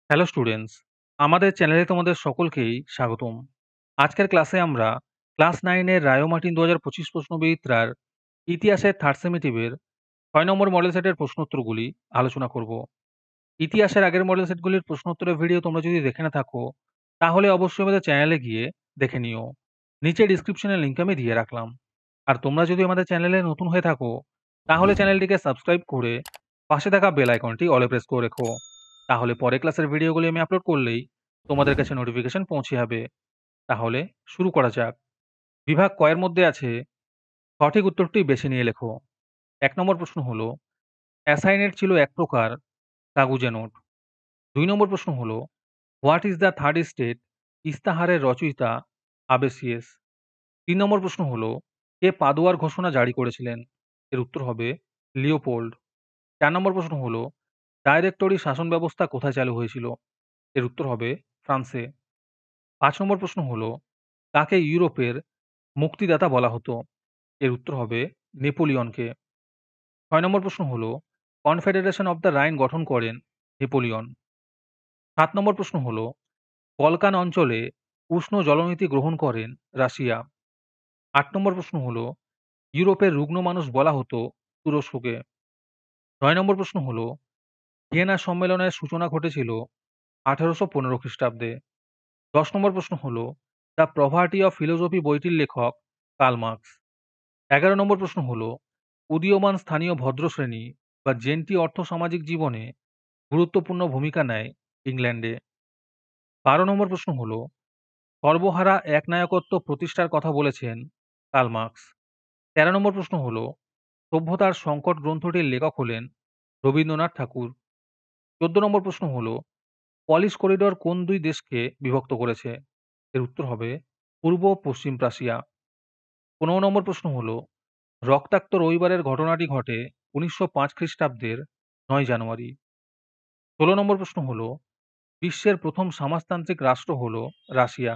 Hello students, আমাদের চ্যানেলে তোমাদের সকলকেই স্বাগতম। আজকের ক্লাসে আমরা ক্লাস 9 এর রায়োমার্টিন 2025 প্রশ্নবিচিত্রার ইতিহাসের থার্ড সেমিটিভের 6 নম্বর মডেল সেটের প্রশ্নোত্তরগুলি আলোচনা করব। ইতিহাসের আগের মডেল সেটগুলির প্রশ্নোত্তরের ভিডিও তোমরা যদি দেখে না থাকো, তাহলে অবশ্যই আমাদের চ্যানেলে গিয়ে দেখে নিও। নিচে ডিসক্রিপশনে লিংক আমি দিয়ে রাখলাম। আর তোমরা যদি আমাদের চ্যানেলে নতুন হয়ে থাকো, তাহলে চ্যানেলটিকে সাবস্ক্রাইব করে পাশে থাকা বেল আইকনটি অলে প্রেস করে রেখো। তাহলে পরে ক্লাসের ভিডিওগুলি আমি আপলোড করলেই তোমাদের কাছে নোটিফিকেশন পৌঁছে যাবে। তাহলে শুরু করা যাক। বিভাগ কয়ের মধ্যে আছে সঠিক উত্তরটি বেছে নিয়ে লেখো। ১ নম্বর প্রশ্ন হলো অ্যাসাইনেট ছিল এক প্রকার কাগুজে নোট। ২ নম্বর প্রশ্ন হলো what is the third state ইস্তাহারের রচয়িতা আবেসিয়েস। ৩ নম্বর প্রশ্ন হলো কে পাদুয়ার ঘোষণা জারি করেছিলেন? এর উত্তর হবে লিওপোল্ড। ৪ নম্বর প্রশ্ন হলো ডাইরেক্টরি শাসন ব্যবস্থা কোথায় চালু হয়েছিল? এর উত্তর হবে ফ্রান্সে। ৫ নম্বর প্রশ্ন হলো কাকে ইউরোপের মুক্তিদাতা বলা হতো? এর উত্তর হবে নেপোলিয়নকে। ৬ নম্বর প্রশ্ন হলো কনফেডারেশন অব দ্য রাইন গঠন করেন নেপোলিয়ন। ৭ নম্বর প্রশ্ন হলো বলকান অঞ্চলে উষ্ণ জলনীতি গ্রহণ করেন রাশিয়া। ৮ নম্বর প্রশ্ন হলো ইউরোপের রুগ্ন মানুষ বলা হতো তুরস্ককে। ৯ নম্বর প্রশ্ন হলো ভিয়েনা সম্মেলনের সূচনা ঘটেছিল ১৮১৫ খ্রিস্টাব্দে। ১০ নম্বর প্রশ্ন হলো দ্য প্রভার্টি অফ ফিলোসফি বইটির লেখক কার্ল মার্কস। ১১ নম্বর প্রশ্ন হলো উদীয়মান স্থানীয় ভদ্রশ্রেণী বা জেন্টি অর্থ-সামাজিক জীবনে গুরুত্বপূর্ণ ভূমিকা নেয় ইংল্যান্ডে। ১২ নম্বর প্রশ্ন হলো সর্বহারা একনায়কত্ব প্রতিষ্ঠার কথা বলেছেন কার্ল মার্কস। ১৩ নম্বর প্রশ্ন হলো সভ্যতার সংকট গ্রন্থটির লেখক হলেন রবীন্দ্রনাথ ঠাকুর। ১৪ নম্বর প্রশ্ন হলো পলিশ করিডর কোন দুই দেশকে বিভক্ত করেছে? এর উত্তর হবে পূর্ব ও পশ্চিম প্রাশিয়া। ১৫ নম্বর প্রশ্ন হলো রক্তাক্ত রবিবারের ঘটনাটি ঘটে ১৯০৫ খ্রিস্টাব্দের ৯ জানুয়ারি। ১৬ নম্বর প্রশ্ন হলো বিশ্বের প্রথম সমাজতান্ত্রিক রাষ্ট্র হলো রাশিয়া।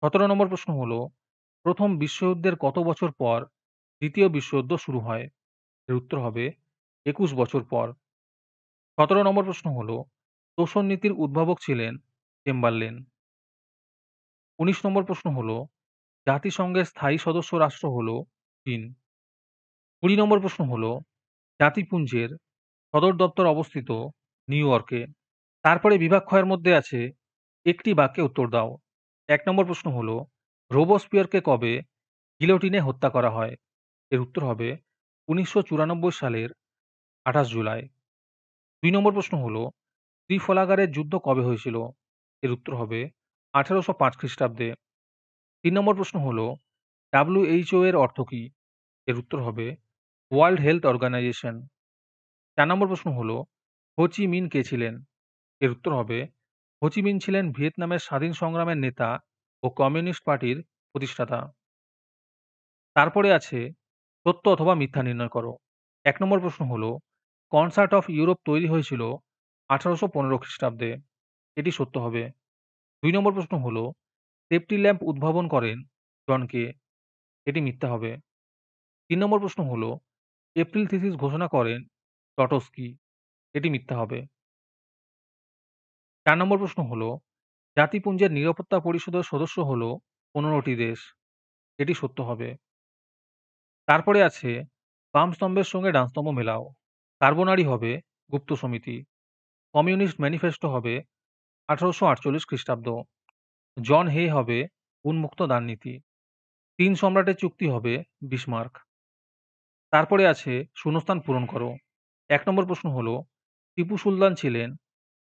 ১৭ নম্বর প্রশ্ন হলো প্রথম বিশ্বযুদ্ধের কত বছর পর দ্বিতীয় বিশ্বযুদ্ধ শুরু হয়? এর উত্তর হবে ২১ বছর পর। ১৭ নম্বর প্রশ্ন হলো তোষণ নীতির উদ্ভাবক ছিলেন চেম্বারলেন। ১৯ নম্বর প্রশ্ন হলো জাতিসংঘের স্থায়ী সদস্য রাষ্ট্র হলো চীন। ২০ নম্বর প্রশ্ন হলো জাতিপুঞ্জের সদর দপ্তর অবস্থিত নিউ ইয়র্কে। তারপরে বিভাগ ক্ষয়ের মধ্যে আছে একটি বাক্যে উত্তর দাও। ১ নম্বর প্রশ্ন হলো রোবোস্পিয়ারকে কবে গিলোটিনে হত্যা করা হয়? এর উত্তর হবে ১৯৯৪ সালের ২৮ জুলাই। ২ নম্বর প্রশ্ন হলো ত্রিফলাগারের যুদ্ধ কবে হয়েছিল? এর উত্তর হবে ১৮০৫ খ্রিস্টাব্দে। ৩ নম্বর প্রশ্ন হলো WHO এর অর্থ কী? এর উত্তর হবে ওয়ার্ল্ড হেলথ অর্গানাইজেশন। ৪ নম্বর প্রশ্ন হলো হো চি মিন কে ছিলেন? এর উত্তর হবে হো চি মিন ছিলেন ভিয়েতনামের স্বাধীন সংগ্রামের নেতা ও কমিউনিস্ট পার্টির প্রতিষ্ঠাতা। তারপরে আছে সত্য অথবা মিথ্যা নির্ণয় করো। ১ নম্বর প্রশ্ন হলো কনসার্ট অফ ইউরোপ তৈরি হয়েছিল ১৮১৫ খ্রিস্টাব্দে। এটি সত্য হবে। ২ নম্বর প্রশ্ন হলো সেফটি ল্যাম্প উদ্ভাবন করেন জন কে? এটি মিথ্যা হবে। ৩ নম্বর প্রশ্ন হলো এপ্রিল থিসিস ঘোষণা করেন টটস্কি। এটি মিথ্যা হবে। ৪ নম্বর প্রশ্ন হলো জাতিপুঞ্জের নিরাপত্তা পরিষদের সদস্য হলো ১৫টি দেশ। এটি সত্য হবে। তারপরে আছে বাম স্তম্ভের সঙ্গে ডান স্তম্ভ মেলাও। কার্বোনারি হবে গুপ্ত সমিতি। কমিউনিস্ট ম্যানিফেস্টো হবে ১৮৪৮ খ্রিস্টাব্দ। জন হে হবে উন্মুক্ত দান নীতি। ৩ সম্রাটের চুক্তি হবে বিসমার্ক। তারপরে আছে শূন্যস্থান পূরণ করো। ১ নম্বর প্রশ্ন হলো টিপু সুলতান ছিলেন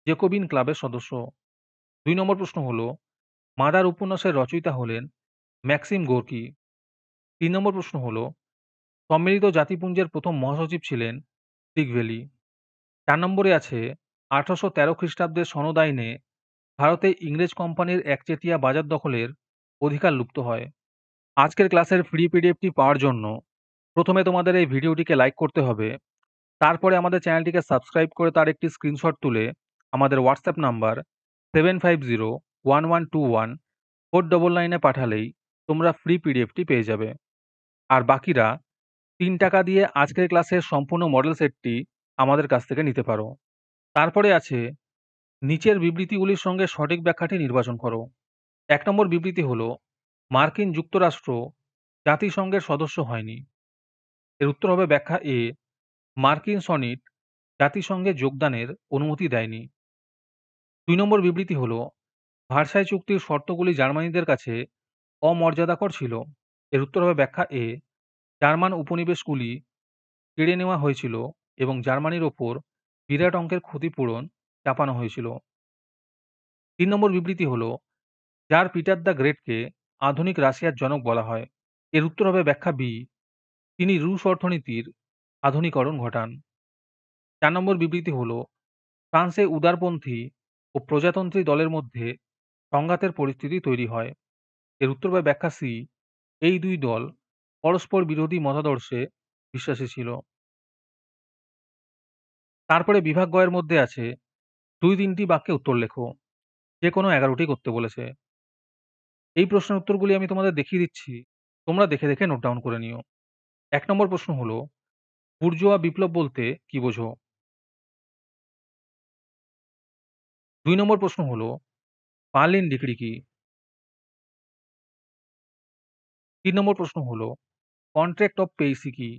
জেকোবিন ক্লাবের সদস্য। ২ নম্বর প্রশ্ন হলো মাদার উপন্যাসের রচয়িতা হলেন ম্যাক্সিম গোর্কি। ৩ নম্বর প্রশ্ন হলো সম্মিলিত জাতিপুঞ্জের প্রথম মহাসচিব ছিলেন টিগভেলি। ৪ নম্বরে আছে ১৮১৩ খ্রিস্টাব্দের সনদ আইনে ভারতে ইংরেজ কোম্পানির একচেটিয়া বাজার দখলের অধিকার লুপ্ত হয়। আজকের ক্লাসের ফ্রি পিডিএফটি পাওয়ার জন্য প্রথমে তোমাদের এই ভিডিওটিকে লাইক করতে হবে। তারপরে আমাদের চ্যানেলটিকে সাবস্ক্রাইব করে তার একটি স্ক্রিনশট তুলে আমাদের হোয়াটসঅ্যাপ নাম্বার 7501121499 এ পাঠালেই তোমরা ফ্রি পিডিএফটি পেয়ে যাবে। আর বাকিরা ৩ টাকা দিয়ে আজকের ক্লাসের সম্পূর্ণ মডেল সেটটি আমাদের কাছ থেকে নিতে পারো। তারপরে আছে নিচের বিবৃতিগুলির সঙ্গে সঠিক ব্যাখ্যাটি নির্বাচন করো। ১ নম্বর বিবৃতি হলো, মার্কিন যুক্তরাষ্ট্র জাতিসংঘের সদস্য হয়নি। এর উত্তর হবে ব্যাখ্যা এ, মার্কিন সনিট জাতিসংঘে যোগদানের অনুমতি দেয়নি। ২ নম্বর বিবৃতি হলো, ভার্সাই চুক্তির শর্তগুলি জার্মানিদের কাছে অমর্যাদাকর ছিল। এর উত্তর হবে ব্যাখ্যা এ, জার্মান উপনিবেশগুলি কেড়ে নেওয়া হয়েছিল এবং জার্মানির ওপর বিরাট অঙ্কের ক্ষতিপূরণ চাপানো হয়েছিল। ৩ নম্বর বিবৃতি হলো, যার পিটার দ্য গ্রেটকে আধুনিক রাশিয়ার জনক বলা হয়। এর উত্তর হবে ব্যাখ্যা বি, তিনি রুশ অর্থনীতির আধুনিকরণ ঘটান। ৪ নম্বর বিবৃতি হলো, ফ্রান্সে উদারপন্থী ও প্রজাতন্ত্রী দলের মধ্যে সংঘাতের পরিস্থিতি তৈরি হয়। এর উত্তর হবে ব্যাখ্যা সি, এই দুই দল পরস্পর বিরোধী মতাদর্শে বিশ্বাসী ছিল। তারপরে বিভাগ গ এর মধ্যে আছে ২-৩টি বাক্যে উত্তর লেখো। যে কোনো ১১টি করতে বলেছে। এই প্রশ্নের উত্তরগুলি আমি তোমাদের দেখিয়ে দিচ্ছি। তোমরা দেখে, দেখে নোট ডাউন করে নিও। ১ নম্বর প্রশ্ন হলো, বুর্জোয়া বিপ্লব বলতে কি বোঝো? ২ নম্বর প্রশ্ন হলো, বার্লিন ডিক্রি কি? ৩ নম্বর প্রশ্ন হলো, কন্ট্রাক্ট অফ পেইসি কি?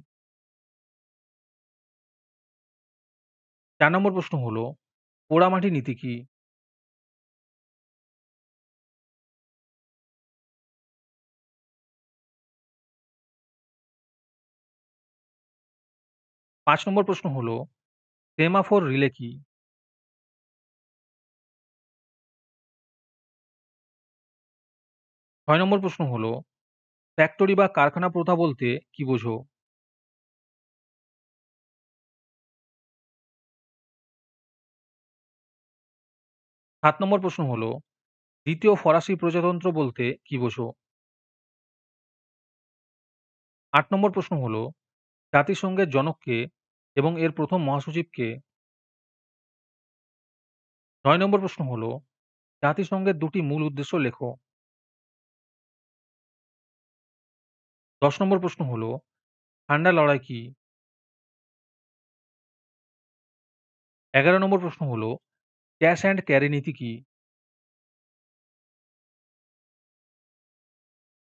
৪ নম্বর প্রশ্ন হলো, পোড়ামাটি নীতি কি? ৫ নম্বর প্রশ্ন হলো, সেমাফোর রিলে কি? ৬ নম্বর প্রশ্ন হলো, ফ্যাক্টরি বা কারখানা প্রথা বলতে কি বোঝো? ৭ নম্বর প্রশ্ন হলো, দ্বিতীয় ফরাসি প্রজাতন্ত্র বলতে কি বোঝো? ৮ নম্বর প্রশ্ন হলো, জাতিসংঘের জনক কে এবং এর প্রথম মহাসচিব কে? ৯ নম্বর প্রশ্ন হলো, জাতিসংঘের ২টি মূল উদ্দেশ্য লেখো। ১০ নম্বর প্রশ্ন হলো, ঠান্ডা লড়াই কি? ১১ নম্বর প্রশ্ন হলো, ক্যাশ অ্যান্ড ক্যারি নীতি কি?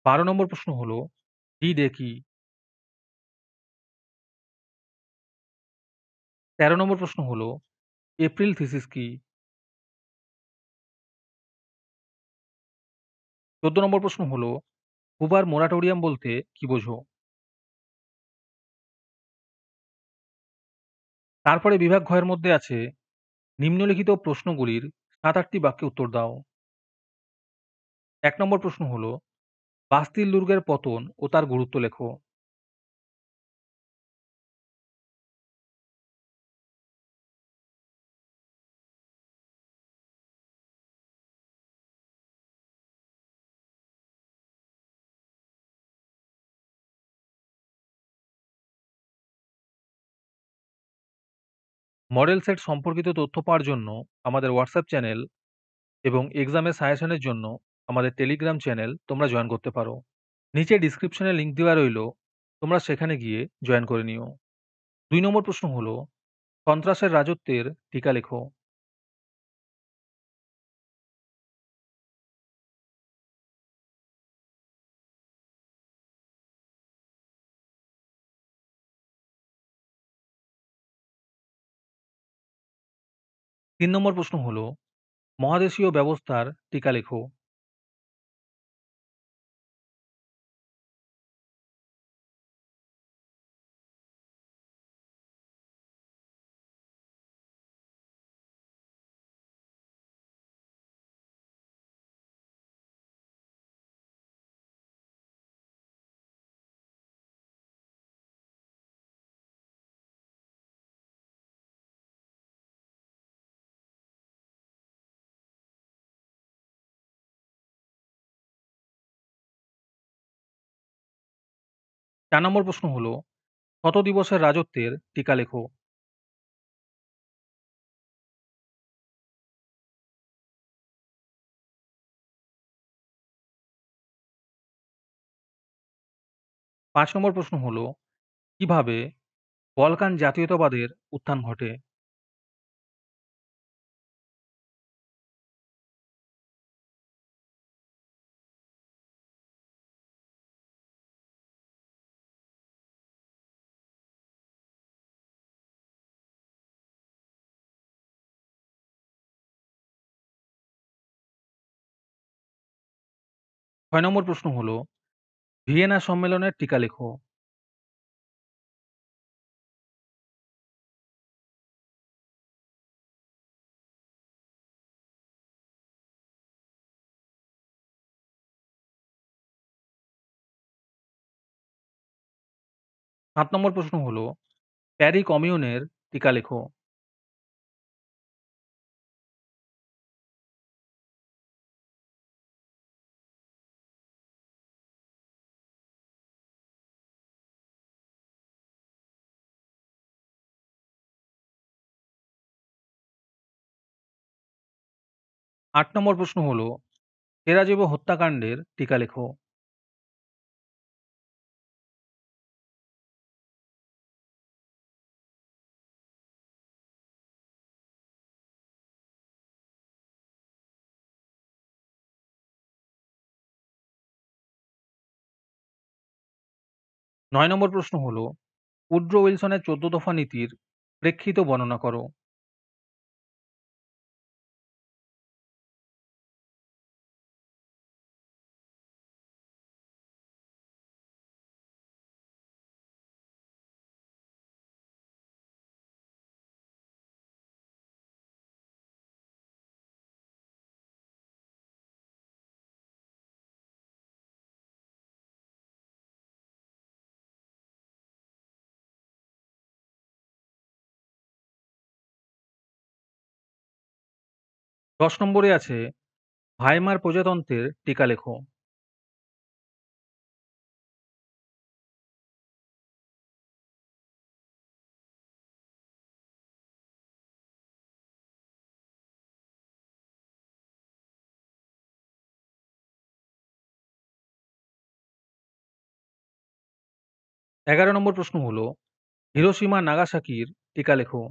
১২ নম্বর প্রশ্ন হলো, ডি ডে কি? ১৩ নম্বর প্রশ্ন হলো, এপ্রিল থিসিস কি? ১৪ নম্বর প্রশ্ন হলো, হুবার মোরাটোরিয়াম বলতে কি বোঝো? তারপরে বিভাগ ঘ এর মধ্যে আছে, নিম্নলিখিত প্রশ্নগুলির ৭-৮টি বাক্যে উত্তর দাও। ১ নম্বর প্রশ্ন হলো, বাস্তিল দুর্গের পতন ও তার গুরুত্ব লেখো। 'মডেল সেট' সম্পর্কিত তথ্য পাওয়ার জন্য আমাদের হোয়াটসঅ্যাপ চ্যানেল এবং এক্সামের সাজেশনের জন্য আমাদের টেলিগ্রাম চ্যানেল তোমরা জয়েন করতে পারো। নিচে ডেসক্রিপশনে লিংক দেওয়া রইলো, তোমরা সেখানে গিয়ে জয়েন করে নিও। ২ নম্বর প্রশ্ন হলো, সন্ত্রাসের রাজত্বের টিকা লেখো। ৩ নম্বর প্রশ্ন হলো, মহাদেশীয় ব্যবস্থার টিকা লেখো। ৪ নম্বর প্রশ্ন হলো, শত দিবসের রাজত্বের টিকা লেখো। ৫ নম্বর প্রশ্ন হলো, কিভাবে বলকান জাতীয়তাবাদের উত্থান ঘটে? ৬ নম্বর প্রশ্ন হলো, ভিয়েনা সম্মেলনের টিকা লেখো। ৭ নম্বর প্রশ্ন হলো, প্যারি কমিউনের টিকা লেখো। ৮ নম্বর প্রশ্ন হলো, সেরাজেভো হত্যাকাণ্ডের টিকা লেখো। ৯ নম্বর প্রশ্ন হলো, উড্রো উইলসনের ১৪ দফা নীতির প্রেক্ষিত বর্ণনা করো। ১০ নম্বরে আছে, ভাইমার প্রজাতন্ত্রের টিকা লেখো। ১১ নম্বর প্রশ্ন হলো, হিরোশিমা নাগাসাকির টিকা লেখো।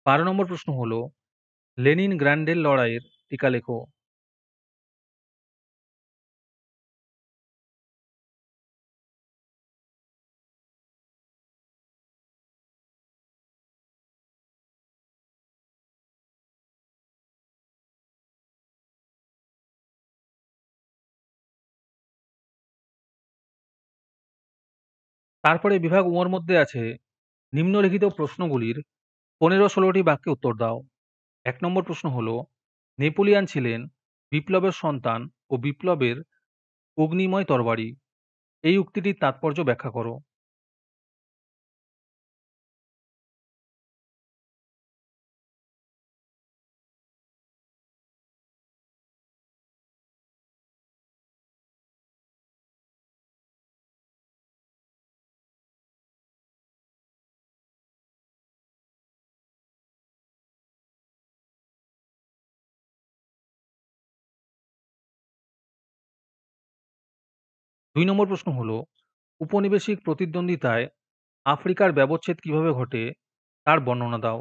১২ নম্বর প্রশ্ন হলো, লেনিন গ্র্যান্ডের লড়াইয়ের টিকা লেখো। তারপরে বিভাগ উর মধ্যে আছে, নিম্নলিখিত প্রশ্নগুলির ১৫-১৬টি বাক্যে উত্তর দাও। ১ নম্বর প্রশ্ন হলো, নেপোলিয়ন ছিলেন বিপ্লবের সন্তান ও বিপ্লবের অগ্নিময় তরবারি। এই উক্তিটির তাৎপর্য ব্যাখ্যা করো। ২ নম্বর প্রশ্ন হলো, উপনিবেশিক প্রতিদ্বন্দ্বিতায় আফ্রিকার ব্যবচ্ছেদ কিভাবে ঘটে তার বর্ণনা দাও।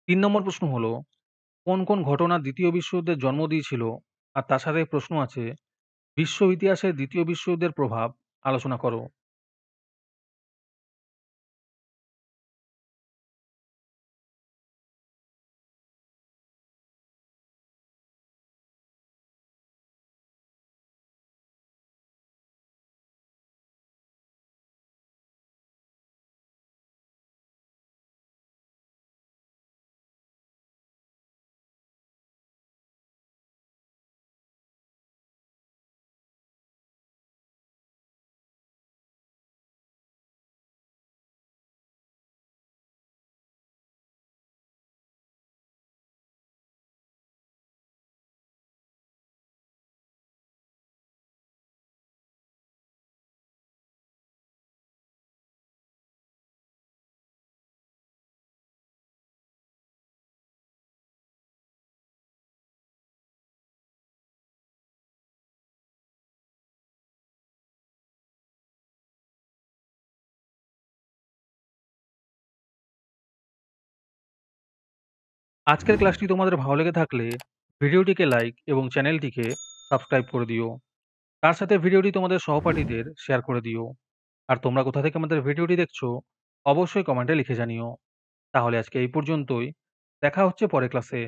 তিন নম্বর প্রশ্ন হলো, কোন কোন ঘটনা দ্বিতীয় বিশ্বযুদ্ধের জন্ম দিয়েছিল, আর তার সাথে প্রশ্ন আছে, বিশ্ব ইতিহাসে দ্বিতীয় বিশ্বযুদ্ধের প্রভাব আলোচনা করো। আজকের ক্লাসটি তোমাদের ভালো লেগে থাকলে ভিডিওটিকে লাইক এবং চ্যানেলটিকে সাবস্ক্রাইব করে দিও। তার সাথে ভিডিওটি তোমাদের সহপাঠীদের শেয়ার করে দিও। আর তোমরা কোথা থেকে আমাদের ভিডিওটি দেখছো অবশ্যই কমেন্টে লিখে জানিও। তাহলে আজকে এই পর্যন্তই। দেখা হচ্ছে পরের ক্লাসে।